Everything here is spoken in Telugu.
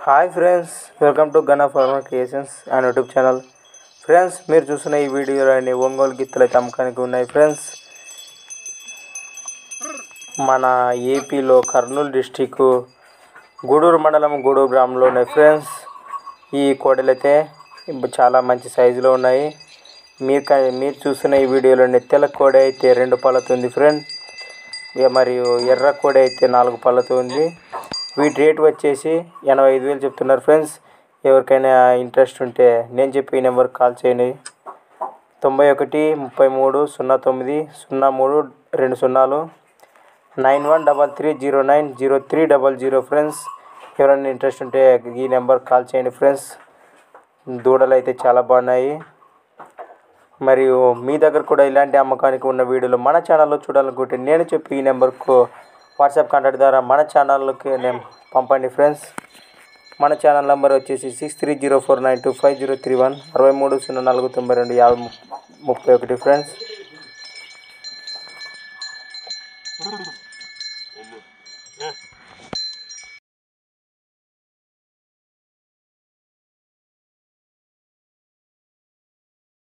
Hi friends, welcome to Ganna farmer creations and YouTube channel. Friends, మీరు చూస్తున్న ఈ వీడియోలోని ఒంగోలు గిత్తలు అయితే అమ్మకానికి ఉన్నాయి. ఫ్రెండ్స్, మన ఏపీలో కర్నూలు డిస్టిక్ గూడూరు మండలం గూడూరు గ్రామంలో ఉన్నాయి. ఫ్రెండ్స్, ఈ కోడలు అయితే చాలా మంచి సైజులో ఉన్నాయి. మీరు చూస్తున్న ఈ వీడియోలోని తెల్ల కోడి అయితే 2 పళ్ళతో ఉంది ఫ్రెండ్. మరియు ఎర్ర కోడి అయితే 4 పళ్ళతో ఉంది. వీటి రేట్ వచ్చేసి 85,000 చెప్తున్నారు. ఫ్రెండ్స్, ఎవరికైనా ఇంట్రెస్ట్ ఉంటే నేను చెప్పి ఈ నెంబర్కి కాల్ చేయండి. 91 33 09 03 20 9133090300. ఫ్రెండ్స్, ఎవరైనా ఇంట్రెస్ట్ ఉంటే ఈ నెంబర్కి కాల్ చేయండి. ఫ్రెండ్స్, దూడలు అయితే చాలా బాగున్నాయి. మరియు మీ దగ్గర కూడా ఇలాంటి అమ్మకానికి ఉన్న వీడియోలు మన ఛానల్లో చూడాలనుకుంటే నేను చెప్పి ఈ నెంబర్కు వాట్సాప్ కాంటాక్ట్ ద్వారా మన ఛానల్కి నేను పంపండి. ఫ్రెండ్స్, మన ఛానల్ నెంబర్ వచ్చేసి 6304925031 630492 5031. ఫ్రెండ్స్,